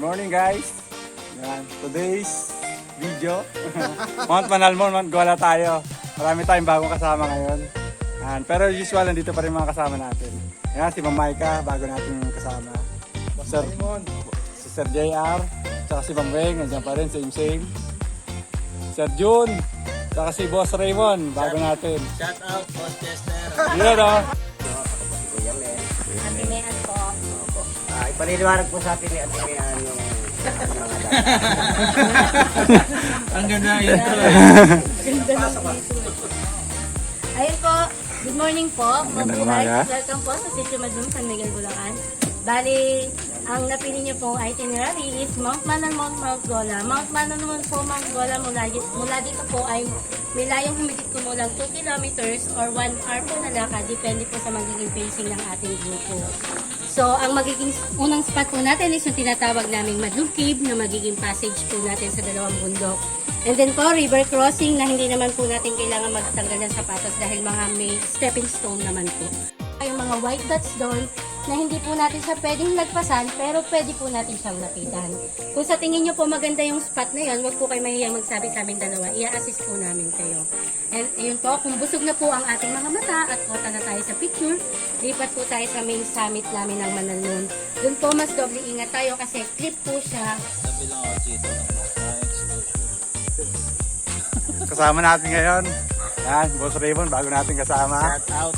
Morning guys. Yan, today's video. Mount Manalmon, Mount Gola tayo. Marami tayong bagong kasama ngayon. Yan, pero usual nandito pa rin mga kasama natin. Yan, si Ma'am Maika, bago natin kasama. Sir, si Sir JR, tsaka si Ma'am Weng, nandiyan pa rin, same. Sir June, tsaka si Boss Raymond, bago natin. Shout out, Boss Chester. Yun o. Kuya Mel. Ate Mean po. Ipaniliwanag po sa atin ni Ate Mel yung mga Ang ganda yun to. Ayun po, good morning po. Magandang Mabuhay. umaga. Welcome po sa Sitio Madum, San Miguel, Bulacan. Bali, ang napili niyo pong itinerary is Mount Manalmon, Mount Gola. Mount Manalmon po, Mount Gola, mula dito po ay may layong humigit kumulang 2 kilometers or 1 hour po na lakad. Depende po sa magiging pacing ng ating grupo. So, ang magiging unang spot po natin is yung tinatawag naming Madlug Cave na magiging passage po natin sa dalawang bundok. And then po, river crossing na hindi naman po natin kailangan magtanggal ng sapatos dahil mga may stepping stone naman po. Yung mga white dots doon na hindi po natin siya pwedeng lagpasan pero pwede po natin siyang lapitan. Kung sa tingin nyo po maganda yung spot na yun, huwag po kayo mahihiyang magsabi sa amin dalawa. I-assist po namin kayo. And yun po, kung busog na po ang ating mga mata at kota na tayo sa picture, lipat po tayo sa main summit namin ng Manalmon. Doon po mas doble ingat tayo kasi clip po siya. Sabi lang ako dito ng exposure. Kasama natin ngayon. Yan, Boss Raymond, bago natin kasama. shout out.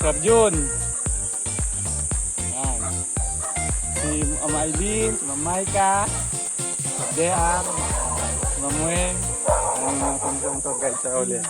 Sir June. Yan. Si Ma'am Aileen, si Ma'am Maika, si JR, si Ma'am Weng. Ang mga pang tour guide sa uli.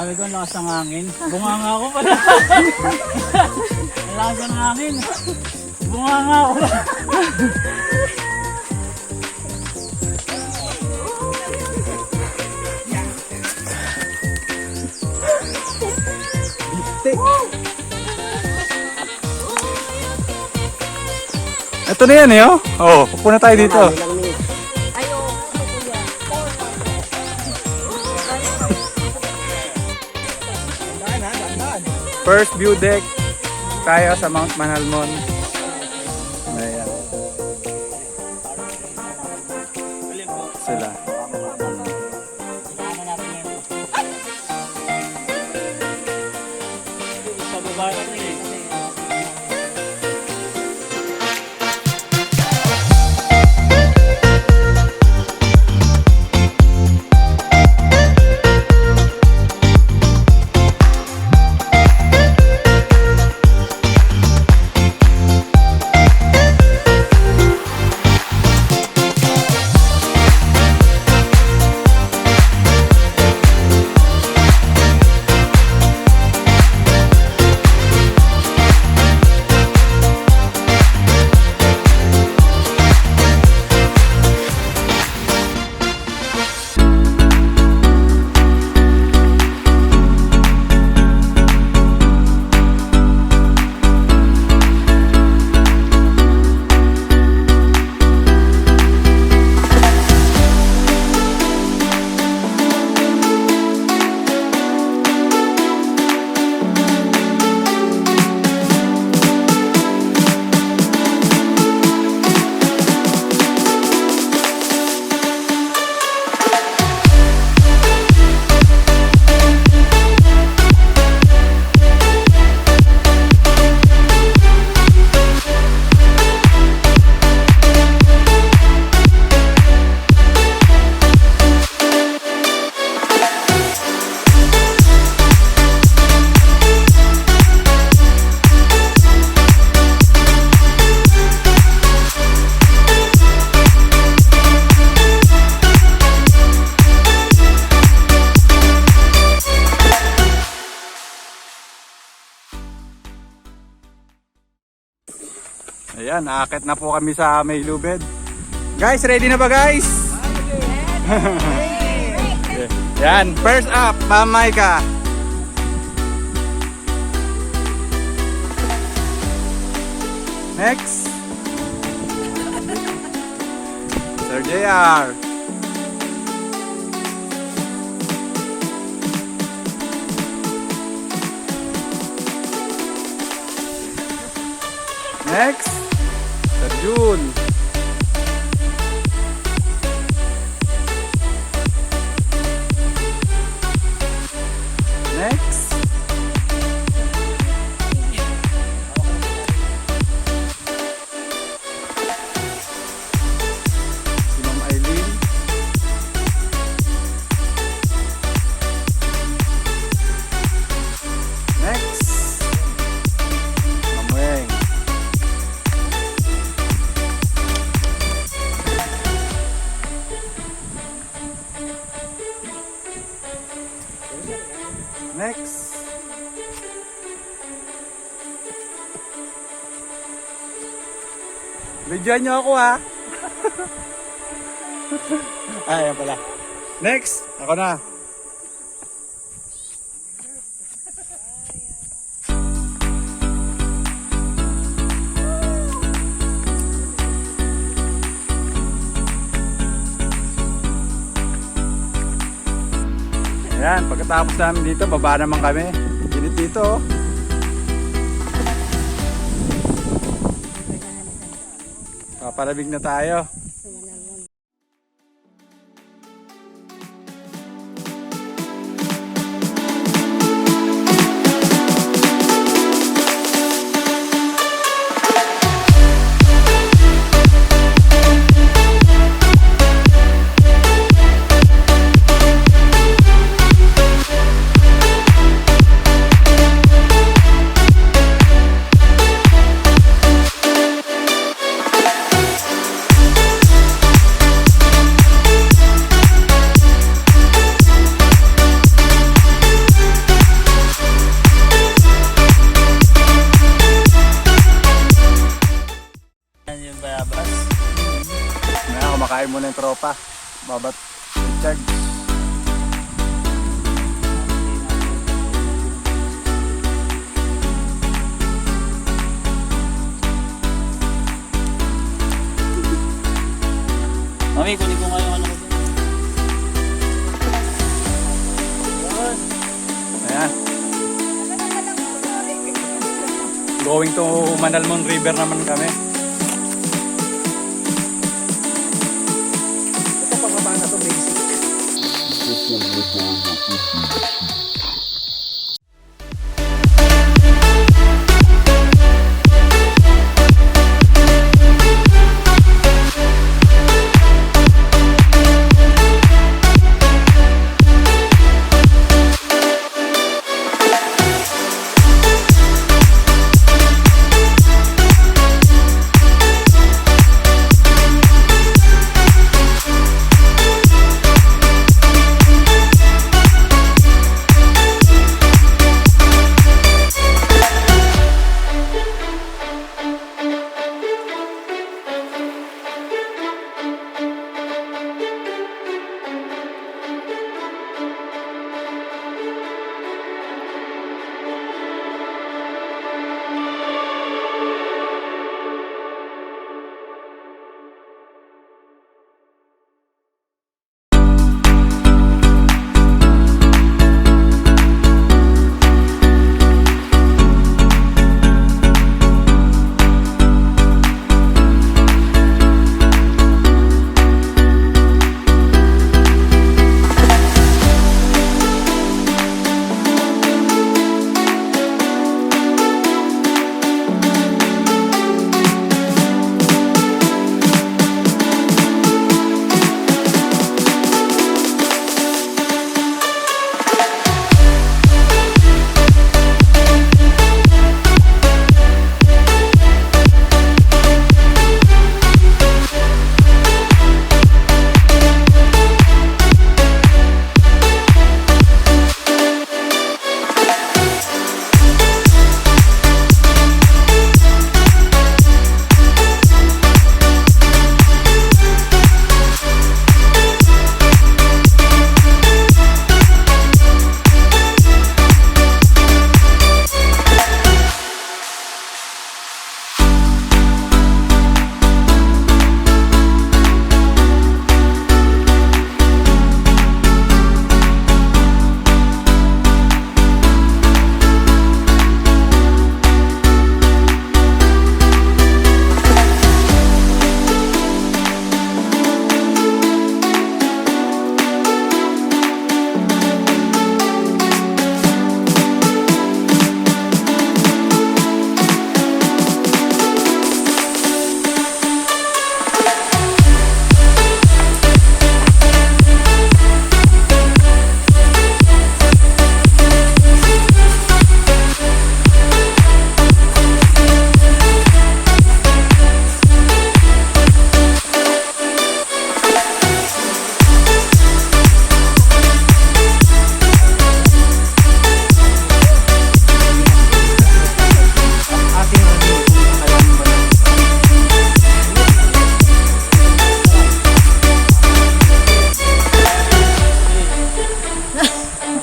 Sabi ko, ang lakas ng hangin. Bunganga ako pala. Ang lakas ng hangin. Bunganga ako. Ito na yan eh, oh. Oo, upo na tayo dito. Ilang minutes. Ayo, ano kuya? First view deck tayo sa Mount Manalmon. Ayan. Sila. Pababa na rin eh. Ayan, aakit na po kami sa may lubid. Guys, ready na ba guys? Yan, first up, Mamay ka. Next. Sir JR. Next. Sir Jun. Next. Si Ma'am Eileen. Next. Ma'am Weng. Next. Bigyan niyo ako ha. Ayan pala. Next, ako na. Ayan, pagkatapos namin dito, baba naman kami. Init dito. Oh. Papalamig na tayo. Kain muna yung tropa. Babat Richard. Mami, kunin ko nga yung ano ko. Yun. Ayan. Going to Manalmon River naman kami. Ito pababa na to basic.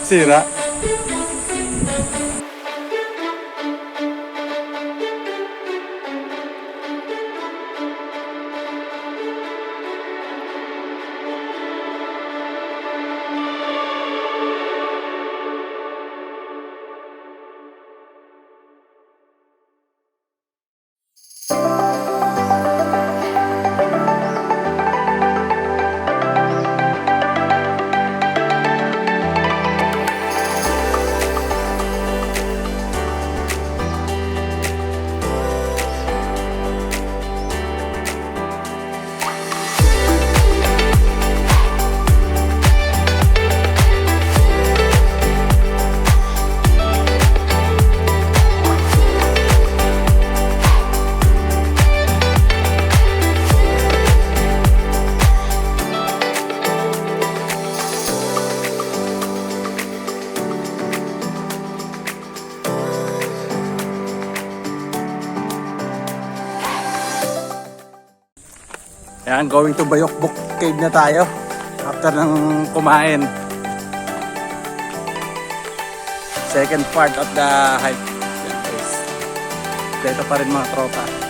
Sira. Ayan, going to Bayokbok Cave na tayo. After ng kumain. Second part of the hike. Yan guys. Dito pa rin mga tropa.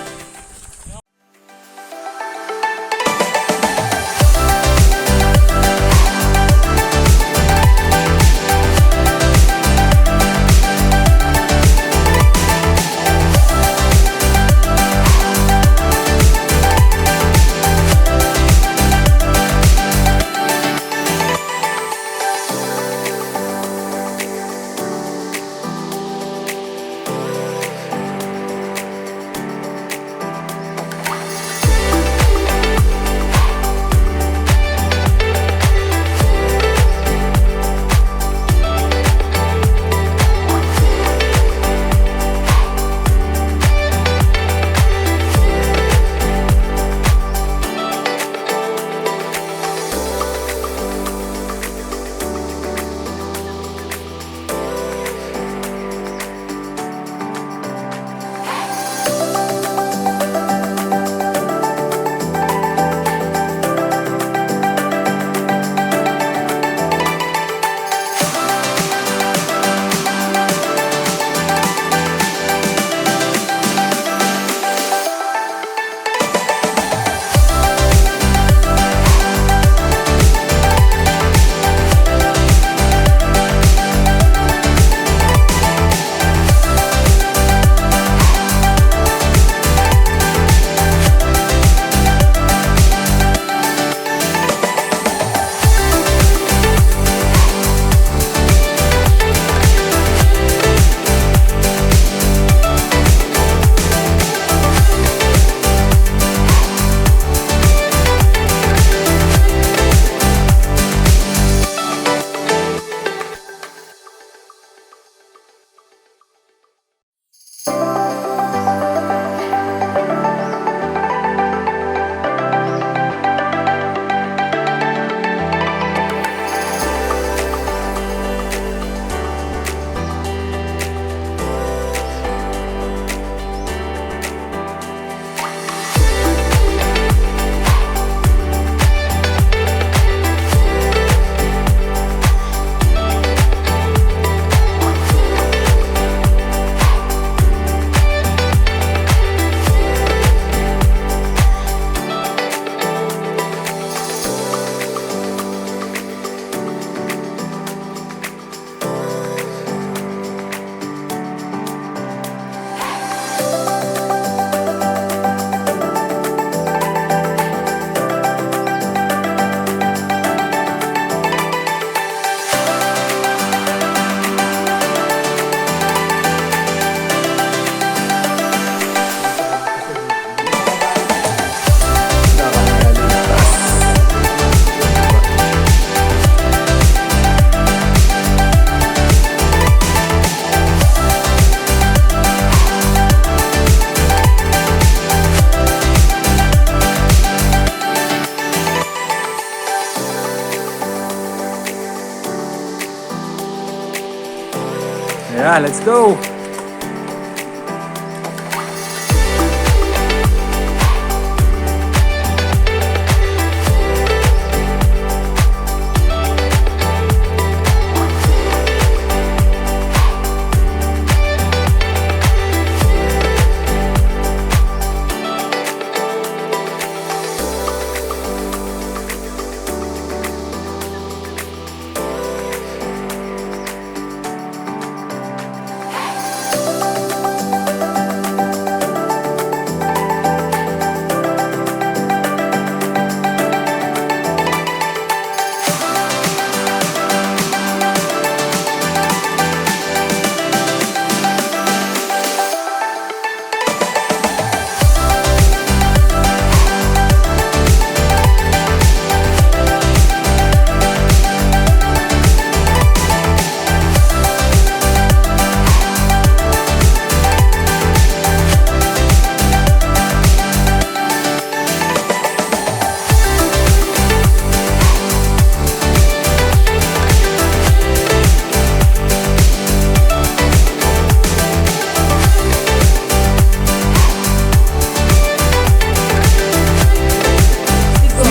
Yeah, let's go!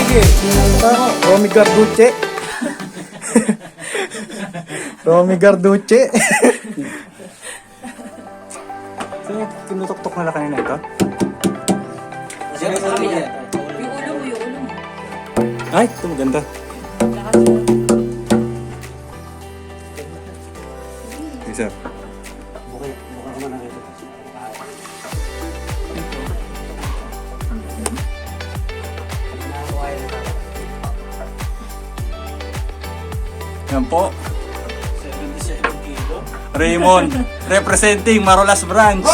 Sige. Romy Garduce. Romy Garduce. So, tinutok-tok na lang kanina ito? Yung ulo mo, yung ulo mo. Ay, ito maganda. Okay, sir. Bukay ka man ito. Yan po. 77 kilo. Raymond, representing Marolas Branch.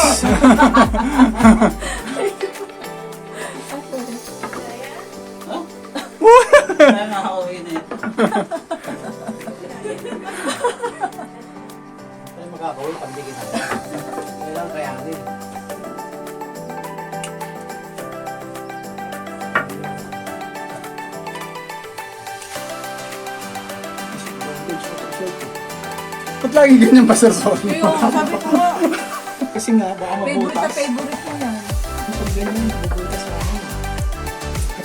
Kaya nakakauwi na ito. Ay, makakawin, pambigin natin. Kailangan kayanin. Ba't lagi ganyan pa, Sir Sonny? Yung sabi ko nga, Kasi nga, baka favorite na favorite mo yan. Pag ganyan, nabubutas sa akin.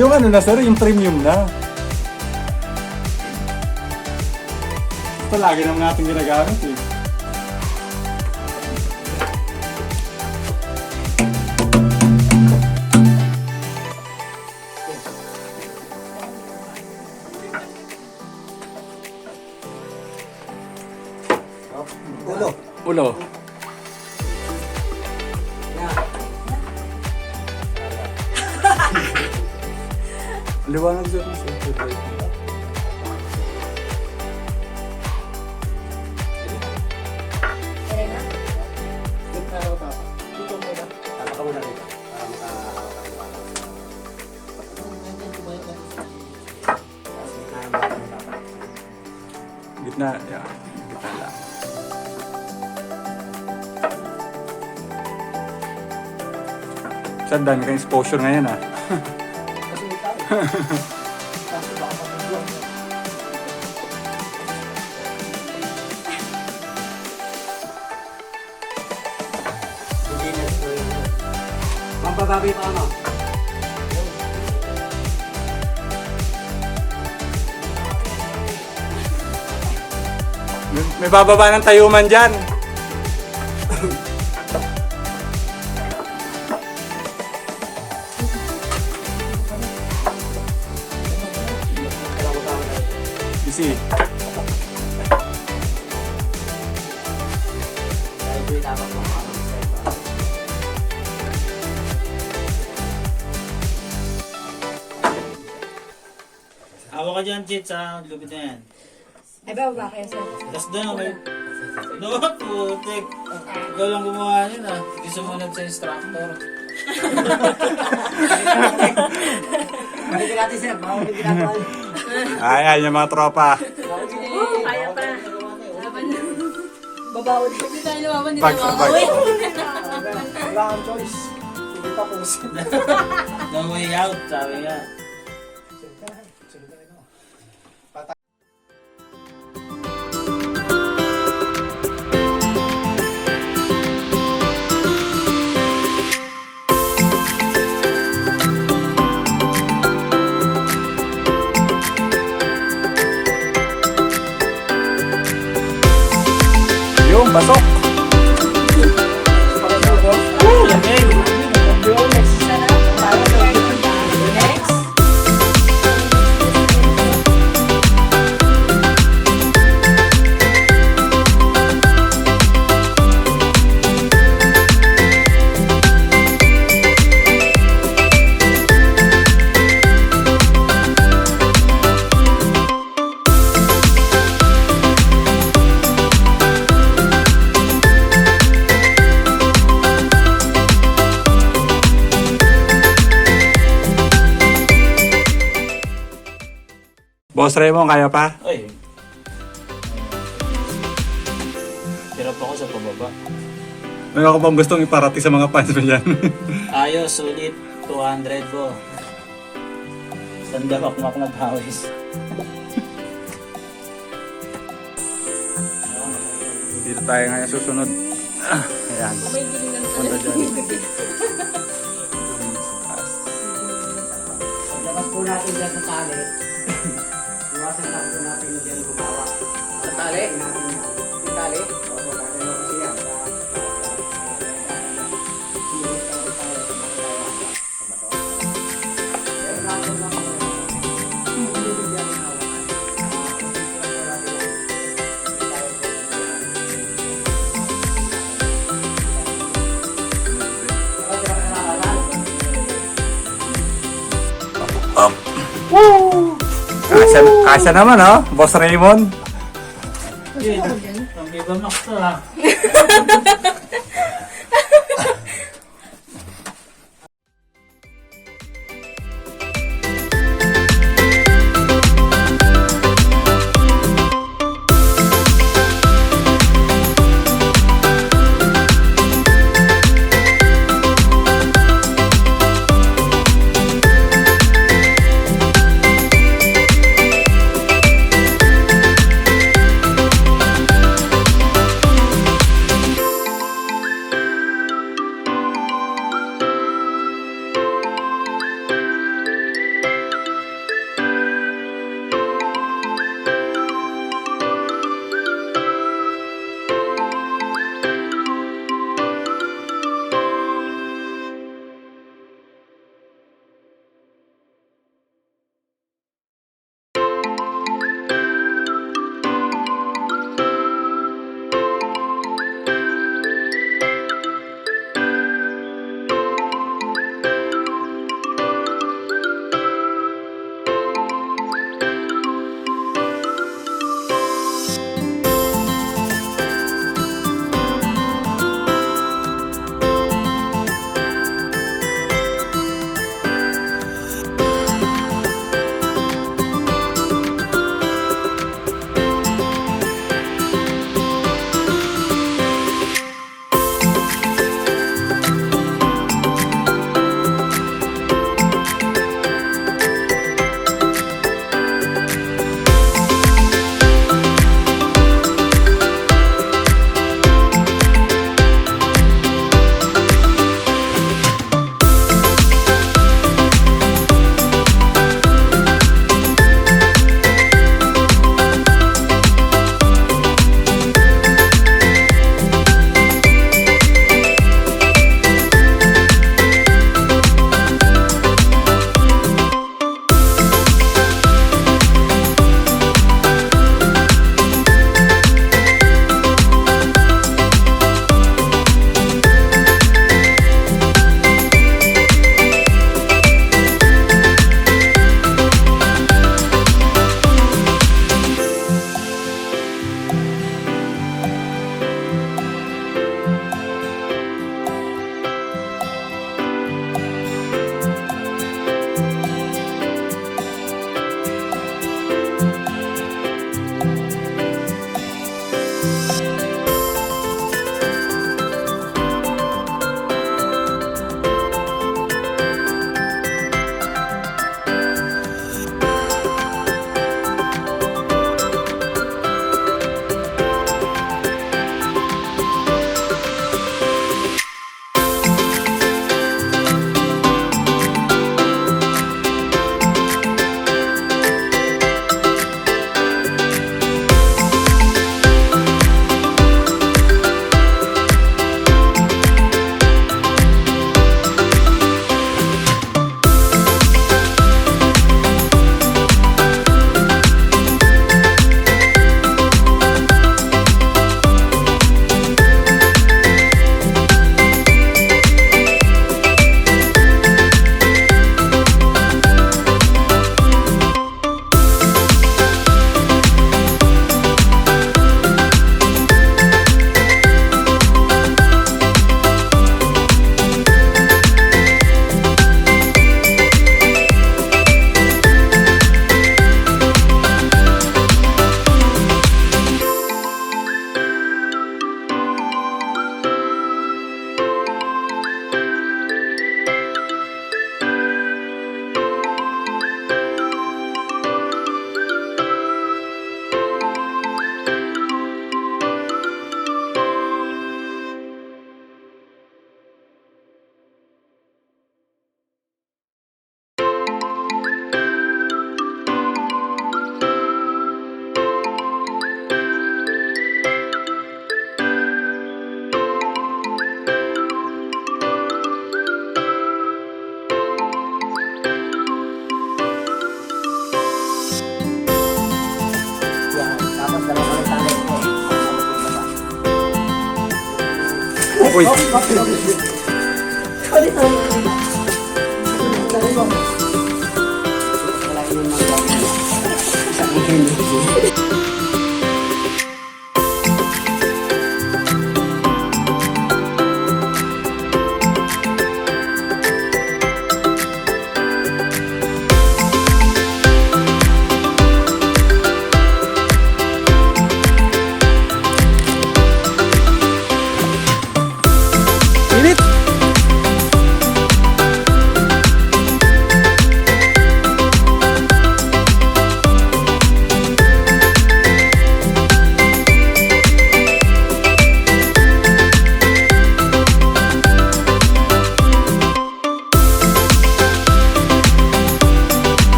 Yung ano na, sir, yung premium na. Ito lagi naman natin ginagamit eh. Ulo. Ulo. Liwanag sir. Tapa ka muna rito. Para makakawin. Gitna, yeah. Gitna lang. Saan dami kang exposure ngayon ah. Mampababi pa ano? May bababa ng tayuman dyan. Easy. Dahil ito yung dapat mo. Hawa ka dyan, Chit, sa lupit na yan. Ay, ba kayo sir? Tapos doon, may... Doon, putik. Ikaw lang gumawa yun ah. Hindi sumunod sa instructor. Balikin natin sir. Baka yung ginagawa niyo. Ay, yung mga tropa. Kaya pa. Laban na. Babaw. Hindi tayo lumaban, hindi Bags tayo to makakawin. Wala kang choice. Hindi tapusin. No way out, sabi nga. Yung basok. Lamig! Boss Raymond, kaya pa? Ay. Hirap ako sa pababa. Meron ako bang gustong iparati sa mga fans mo dyan? Ayos, sulit. 200 po. Sanda ako makapawis. Dito tayo ngayon susunod. Ayan. May gilingan Punta dyan. Labas po natin dyan sa tali. Iwasan lang po natin dyan gumawa. Sa tali? Natin yan. Yung tali? Opo, tatalo kasi yan. Kasya naman, oh. Boss Raymond. Ang iba max to ha. Uy. Sorry, sorry.